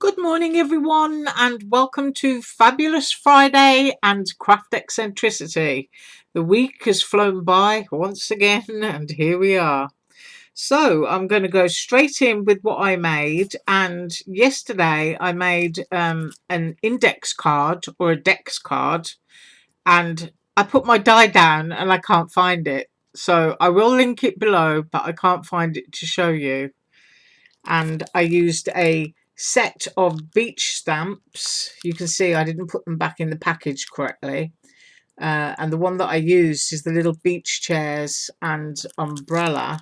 Good morning, everyone, and welcome to Fabulous Friday and Craft Eccentricity. The week has flown by once again, and here we are. So, I'm going to go straight in with what I made. And yesterday, I made an index card or a dex card, and I put my die down and I can't find it. So, I will link it below, but I can't find it to show you. And I used a set of beach stamps. You can see I didn't put them back in the package correctly. And the one that I used is the little beach chairs and umbrella,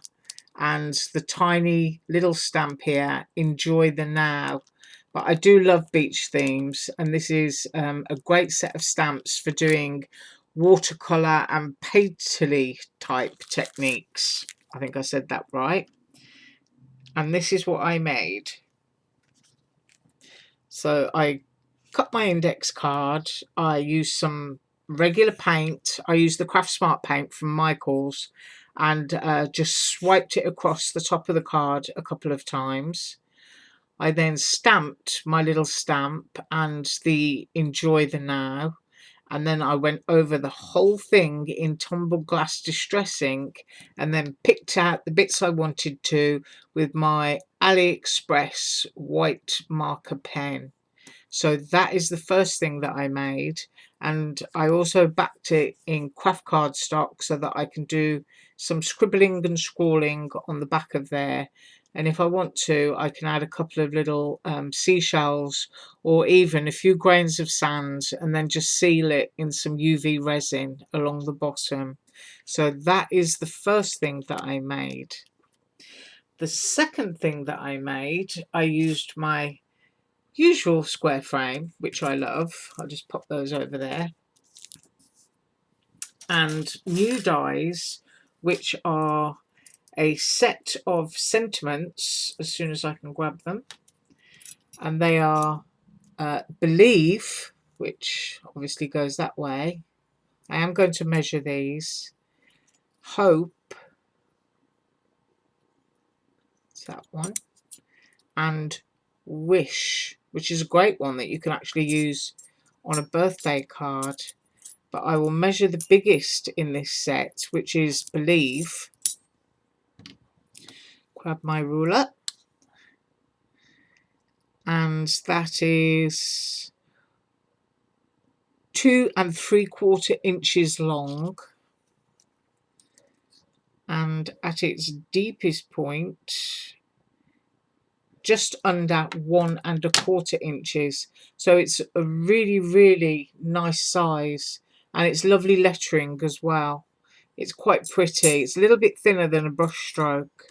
and the tiny little stamp here, enjoy the now. But I do love beach themes, and this is a great set of stamps for doing watercolor and painterly type techniques. I think I said that right. And this is what I made. So I cut my index card. I used some regular paint. I used the Craft Smart paint from Michael's, and just swiped it across the top of the card a couple of times. I then stamped my little stamp and the enjoy the now, and then I went over the whole thing in tumbled glass distress ink, and then picked out the bits I wanted to with my AliExpress white marker pen. So that is the first thing that I made, and I also backed it in craft cardstock so that I can do some scribbling and scrawling on the back of there. And if I want to, I can add a couple of little seashells or even a few grains of sand, and then just seal it in some UV resin along the bottom. So that is the first thing that I made. The second thing that I made, I used my usual square frame, which I love. I'll just pop those over there. And new dies, which are a set of sentiments as soon as I can grab them. And they are Believe, which obviously goes that way. I am going to measure these. Hope, it's that one. And Wish, which is a great one that you can actually use on a birthday card. But I will measure the biggest in this set, which is Believe. Grab my ruler, and that is 2 3/4 inches long, and at its deepest point just under 1 1/4 inches. So it's a really nice size, and it's lovely lettering as well. It's quite pretty. It's a little bit thinner than a brush stroke.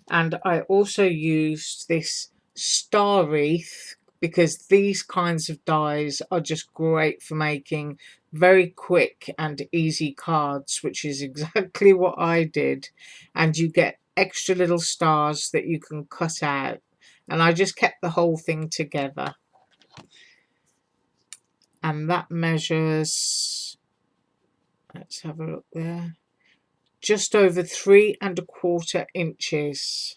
And I also used this star wreath because these kinds of dies are just great for making very quick and easy cards, which is exactly what I did. And you get extra little stars that you can cut out, and I just kept the whole thing together. And that measures, let's have a look there, just over 3 1/4 inches.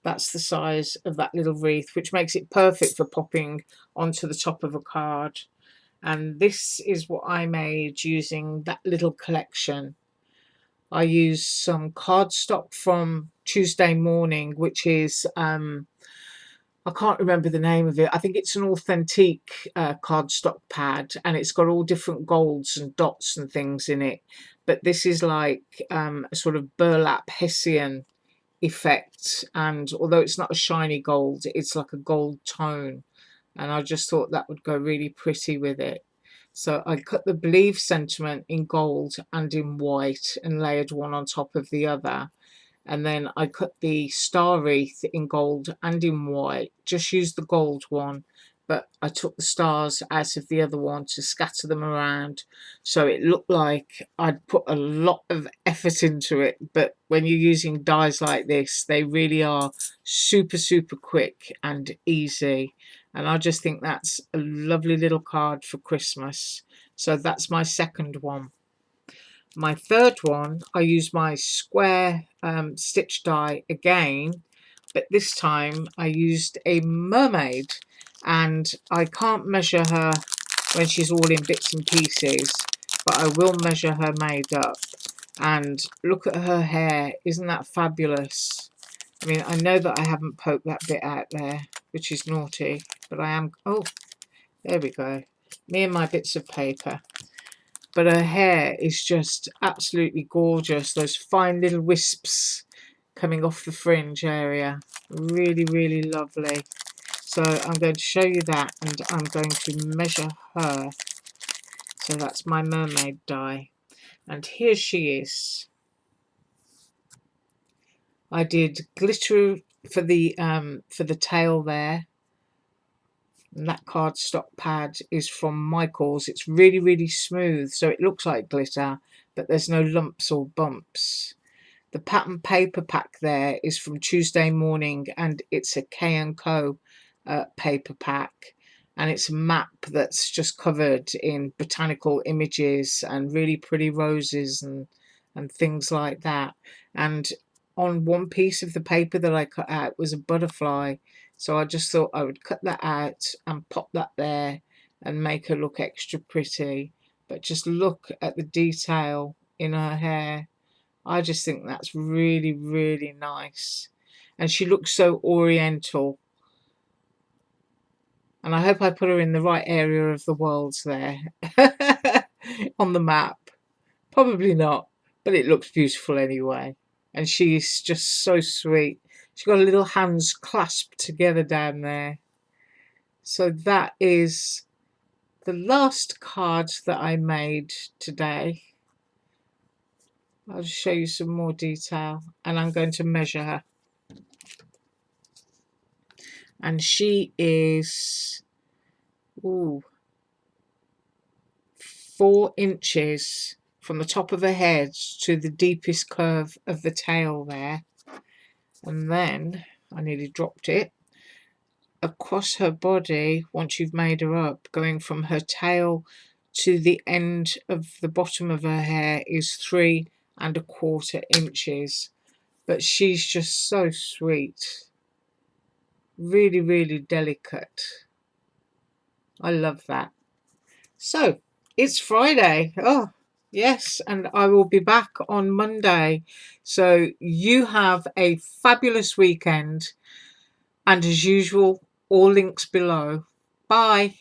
That's the size of that little wreath, which makes it perfect for popping onto the top of a card. And this is what I made using that little collection. I used some cardstock from Tuesday Morning, which is I can't remember the name of it. I think it's an authentic cardstock pad, and it's got all different golds and dots and things in it. But this is like a sort of burlap Hessian effect, and although it's not a shiny gold, it's like a gold tone, and I just thought that would go really pretty with it. So I cut the Believe sentiment in gold and in white and layered one on top of the other, and then I cut the star wreath in gold and in white. Just used the gold one, but I took the stars out of the other one to scatter them around, so it looked like I'd put a lot of effort into it. But when you're using dies like this, they really are super quick and easy, and I just think that's a lovely little card for Christmas. So that's my second one. My third one, I use my square stitch die again. but this time I used a mermaid, and I can't measure her when she's all in bits and pieces, but I will measure her made up. And look at her hair, isn't that fabulous? I mean, I know that I haven't poked that bit out there, which is naughty, but I am, oh, there we go, me and my bits of paper. But her hair is just absolutely gorgeous, those fine little wisps coming off the fringe area, really, really lovely. So I'm going to show you that, and I'm going to measure her. So that's my mermaid die, and here she is. I did glitter for the tail there, and that cardstock pad is from Michael's. It's really, really smooth, so it looks like glitter, but there's no lumps or bumps. The pattern paper pack there is from Tuesday Morning, and it's a K&Co paper pack, and it's a map that's just covered in botanical images and really pretty roses and things like that. And on one piece of the paper that I cut out was a butterfly, so I just thought I would cut that out and pop that there and make her look extra pretty. But just look at the detail in her hair. I just think that's really, really nice. And she looks so oriental. And I hope I put her in the right area of the world there on the map. Probably not, but it looks beautiful anyway. And she's just so sweet. She's got her little hands clasped together down there. So that is the last card that I made today. I'll just show you some more detail, and I'm going to measure her. And she is 4 inches from the top of her head to the deepest curve of the tail there. And then I nearly dropped it. Across her body, once you've made her up, going from her tail to the end of the bottom of her hair is 3¼ inches. But she's just so sweet. Really, really delicate. I love that. So it's Friday. Oh, yes, and I will be back on Monday. So you have a fabulous weekend. And as usual, all links below. Bye.